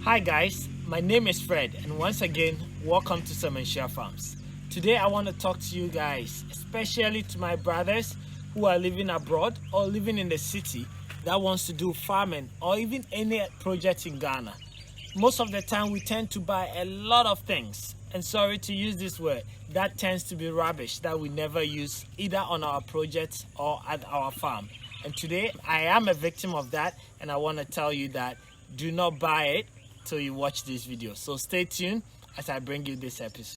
Hi guys, my name is Fred and once again, welcome to Achimota Farms. Today I want to talk to you guys, especially to my brothers who are living abroad or living in the city that wants to do farming or even any project in Ghana. Most of the time we tend to buy a lot of things, and sorry to use this word, that tends to be rubbish that we never use either on our projects or at our farm. And today I am a victim of that, and I want to tell you that do not buy it till you watch this video. So stay tuned as I bring you this episode.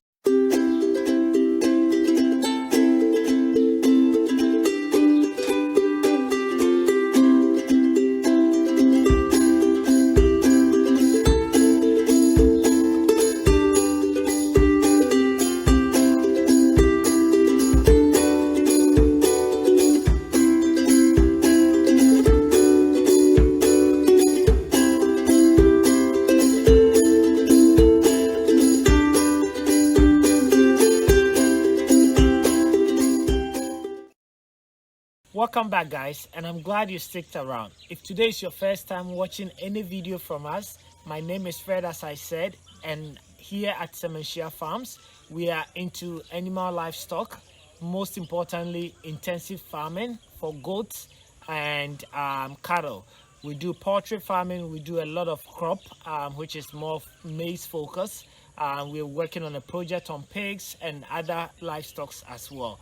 Welcome back guys, and I'm glad you sticked around. If today is your first time watching any video from us, my name is Fred, as I said, and here at Achimota Farms we are into animal livestock, most importantly intensive farming for goats and cattle. We do poultry farming, we do a lot of crop which is more maize focused. We're working on a project on pigs and other livestock as well.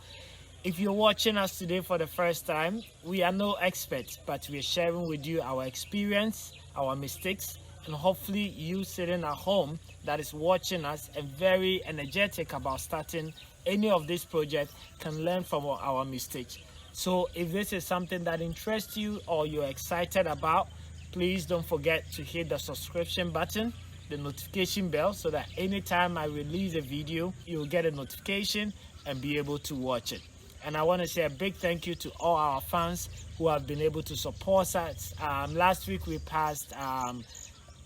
If you're watching us today for the first time, we are no experts, but we are sharing with you our experience, our mistakes, and hopefully you sitting at home that is watching us and very energetic about starting any of this project can learn from our mistakes. So if this is something that interests you or you're excited about, please don't forget to hit the subscription button, the notification bell, so that anytime I release a video, you'll get a notification and be able to watch it. And I want to say a big thank you to all our fans who have been able to support us. Last week we passed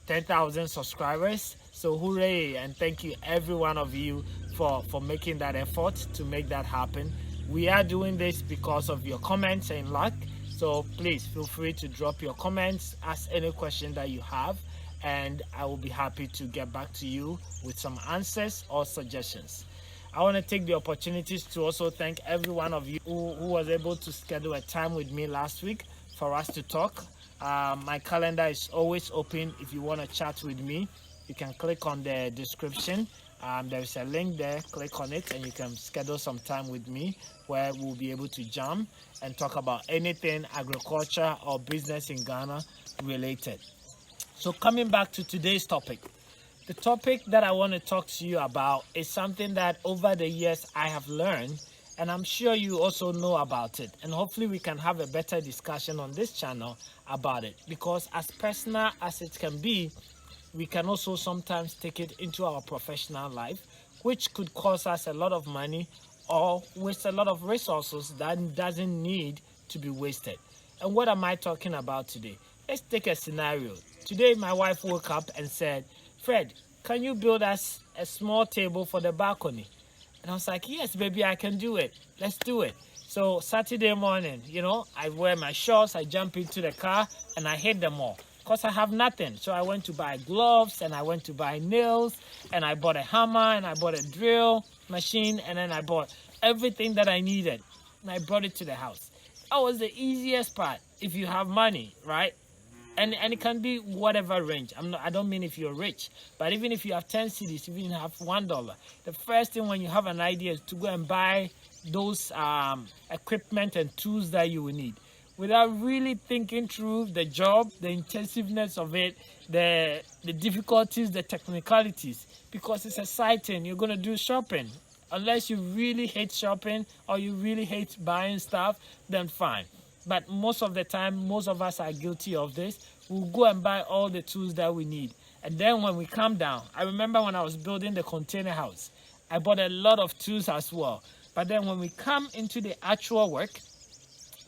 10,000 subscribers, so hooray, and thank you every one of you for making that effort to make that happen. We are doing this because of your comments and luck, so please feel free to drop your comments, ask any question that you have, and I will be happy to get back to you with some answers or suggestions. I want to take the opportunities to also thank every one of you who was able to schedule a time with me last week for us to talk. My calendar is always open. If you want to chat with me, you can click on the description. There is a link there. Click on it and you can schedule some time with me where we'll be able to jam and talk about anything agriculture or business in Ghana related. So coming back to today's topic. The topic that I want to talk to you about is something that over the years I have learned, and I'm sure you also know about it, and hopefully we can have a better discussion on this channel about it, because as personal as it can be, we can also sometimes take it into our professional life, which could cost us a lot of money or waste a lot of resources that doesn't need to be wasted. And what am I talking about today? Let's take a scenario. Today my wife woke up and said, "Fred, can you build us a small table for the balcony?" And I was like, "Yes, baby, I can do it. Let's do it." So Saturday morning, I wear my shorts, I jump into the car, and I hit them all because I have nothing. So I went to buy gloves, and I went to buy nails, and I bought a hammer, and I bought a drill machine, and then I bought everything that I needed, and I brought it to the house. That was the easiest part if you have money, right? And it can be whatever range. I don't mean if you're rich, but even if you have 10 cedis, even if you have $1, the first thing when you have an idea is to go and buy those equipment and tools that you will need, without really thinking through the job, the intensiveness of it, the difficulties, the technicalities, because it's exciting. You're going to do shopping. Unless you really hate shopping or you really hate buying stuff, then fine. But most of the time, most of us are guilty of this. We'll go and buy all the tools that we need. And then when we come down, I remember when I was building the container house, I bought a lot of tools as well. But then when we come into the actual work,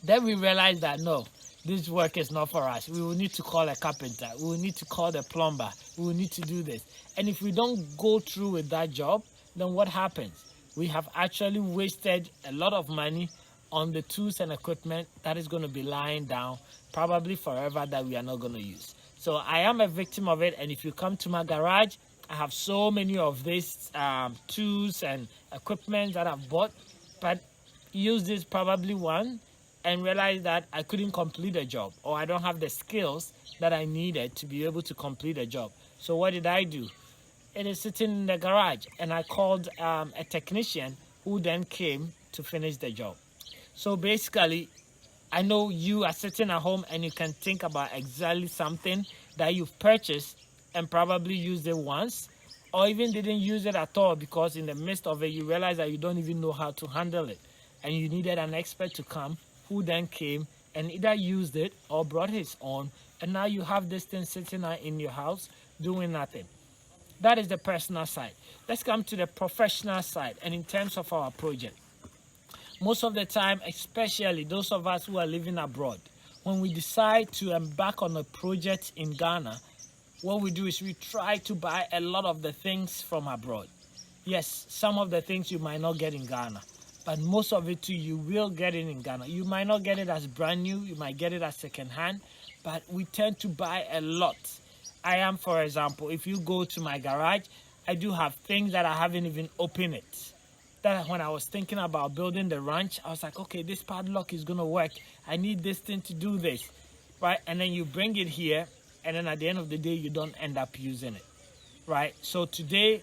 then we realize that no, this work is not for us. We will need to call a carpenter. We will need to call the plumber. We will need to do this. And if we don't go through with that job, then what happens? We have actually wasted a lot of money on the tools and equipment that is going to be lying down probably forever that we are not going to use. So I am a victim of it. And if you come to my garage, I have so many of these tools and equipment that I've bought, but use this probably one and realize that I couldn't complete a job, or I don't have the skills that I needed to be able to complete a job. So what did I do? It is sitting in the garage, and I called a technician who then came to finish the job. So basically, I know you are sitting at home and you can think about exactly something that you've purchased and probably used it once, or even didn't use it at all, because in the midst of it, you realize that you don't even know how to handle it. And you needed an expert to come, who then came and either used it or brought his own. And now you have this thing sitting in your house doing nothing. That is the personal side. Let's come to the professional side. And in terms of our project, most of the time, especially those of us who are living abroad, when we decide to embark on a project in Ghana, what we do is we try to buy a lot of the things from abroad. Yes, some of the things you might not get in Ghana, but most of it too, you will get it in Ghana. You might not get it as brand new, you might get it as second-hand, but we tend to buy a lot. I am, for example, if you go to my garage, I do have things that I haven't even opened it. That when I was thinking about building the ranch, I was like, okay, this padlock is going to work. I need this thing to do this, right? And then you bring it here, and then at the end of the day, you don't end up using it, right? So today,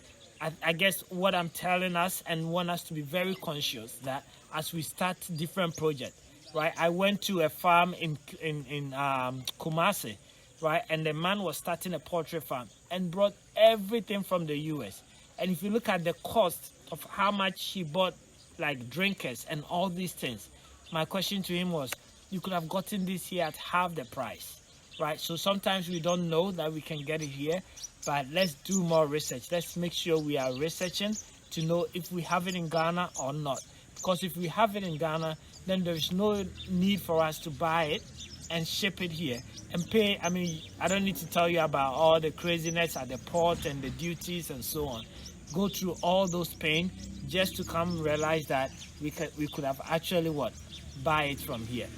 I guess what I'm telling us and want us to be very conscious that as we start different projects, right? I went to a farm in Kumasi, right? And the man was starting a poultry farm and brought everything from the US. And if you look at the cost of how much he bought, like drinkers and all these things, my question to him was, you could have gotten this here at half the price, right? So sometimes we don't know that we can get it here, but let's do more research. Let's make sure we are researching to know if we have it in Ghana or not. Because if we have it in Ghana, then there is no need for us to buy it and ship it here and pay. I mean, I don't need to tell you about all the craziness at the port and the duties and so on. Go through all those pain just to come realize that we could have actually buy it from here.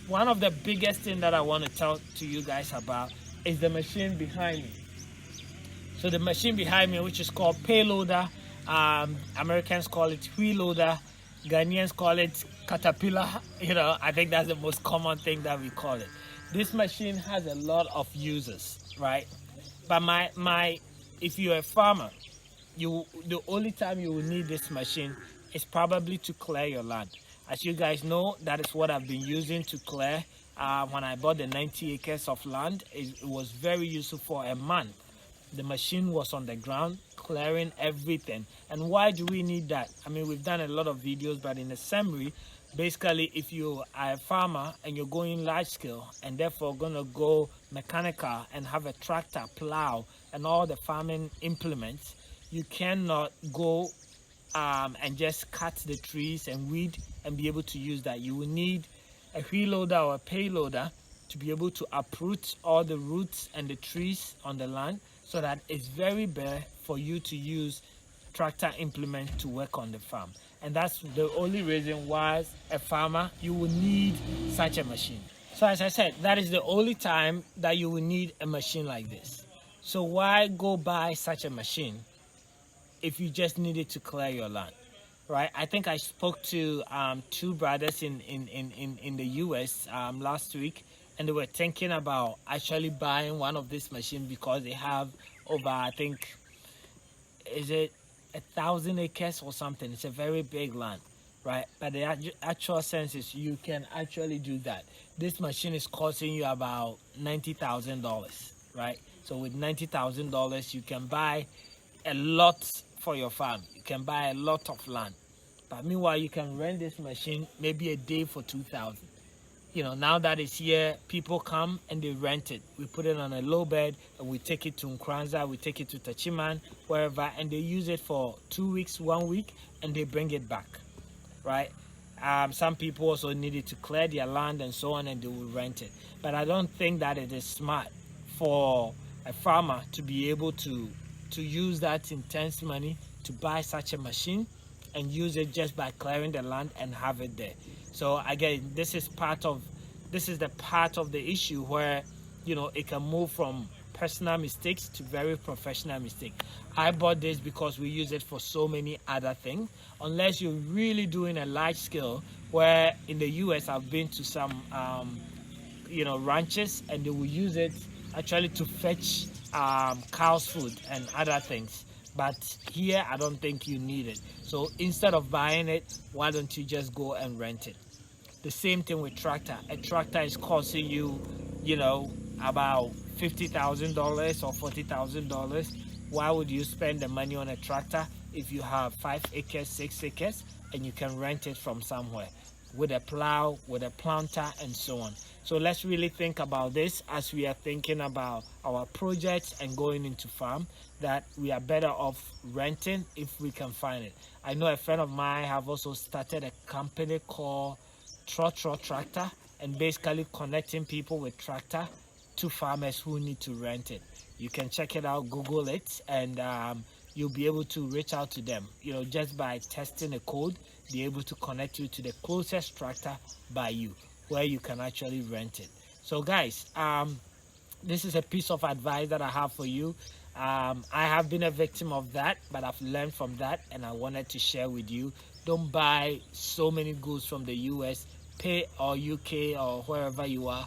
One of the biggest things that I want to tell to you guys about is the machine behind me. So the machine behind me, which is called payloader, Americans call it wheel loader, Ghanaians call it caterpillar. You know, I think that's the most common thing that we call it. This machine has a lot of uses, right? But if you're a farmer, the only time you will need this machine is probably to clear your land. As you guys know, that is what I've been using to clear. When I bought the 90 acres of land, it was very useful for a month. The machine was on the ground clearing everything. And why do we need that? I mean, we've done a lot of videos, but in a summary, basically, if you are a farmer and you're going large scale and therefore going to go mechanical and have a tractor, plow, and all the farming implements, you cannot go and just cut the trees and weed and be able to use that. You will need a wheel loader or a payloader to be able to uproot all the roots and the trees on the land, so that it's very bare for you to use tractor implement to work on the farm. And that's the only reason why, a farmer, you will need such a machine. So as I said, that is the only time that you will need a machine like this. So why go buy such a machine if you just need it to clear your land, right? I think I spoke to two brothers in the US last week, and they were thinking about actually buying one of these machines because they have over, I think, is it 1,000 acres or something? It's a very big land, right? But the actual sense is you can actually do that. This machine is costing you about $90,000, right? So with $90,000, you can buy a lot for your farm. You can buy a lot of land. But meanwhile, you can rent this machine maybe a day for $2,000. You know, now that it's here, people come and they rent it. We put it on a low bed and we take it to Nkranza, we take it to Tachiman, wherever, and they use it for 2 weeks, 1 week, and they bring it back, right? Some people also need it to clear their land and so on, and they will rent it. But I don't think that it is smart for a farmer to be able to use that intense money to buy such a machine and use it just by clearing the land and have it there. So again, this is the part of the issue where it can move from personal mistakes to very professional mistake. I bought this because we use it for so many other things. Unless you're really doing a large scale, where in the US I've been to some ranches, and they will use it actually to fetch cow's food and other things. But here I don't think you need it. So instead of buying it, why don't you just go and rent it? The same thing with tractor. A tractor is costing you, about $50,000 or $40,000. Why would you spend the money on a tractor if you have 5 acres, 6 acres, and you can rent it from somewhere with a plow, with a planter, and so on? So let's really think about this as we are thinking about our projects and going into farm, that we are better off renting if we can find it. I know a friend of mine have also started a company called Tractor, and basically connecting people with tractor to farmers who need to rent it. You can check it out, Google it, and you'll be able to reach out to them. Just by testing a code, be able to connect you to the closest tractor by you, where you can actually rent it. So guys, this is a piece of advice that I have for you. I have been a victim of that, but I've learned from that, and I wanted to share with you. Don't buy so many goods from the US, or UK, or wherever you are.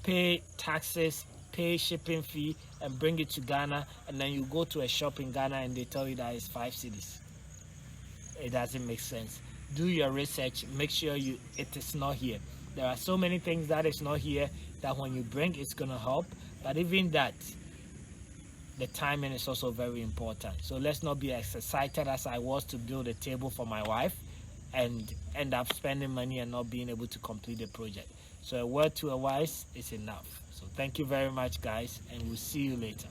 Pay taxes, pay shipping fee, and bring it to Ghana, and then you go to a shop in Ghana and they tell you that it's 5 cedis. It doesn't make sense. Do your research, make sure it is not here. There are so many things that is not here that when you bring, it's gonna help. But even that, the timing is also very important. So let's not be as excited as I was to build a table for my wife and end up spending money and not being able to complete the project. So a word to a wise is enough. So thank you very much, guys, and we'll see you later.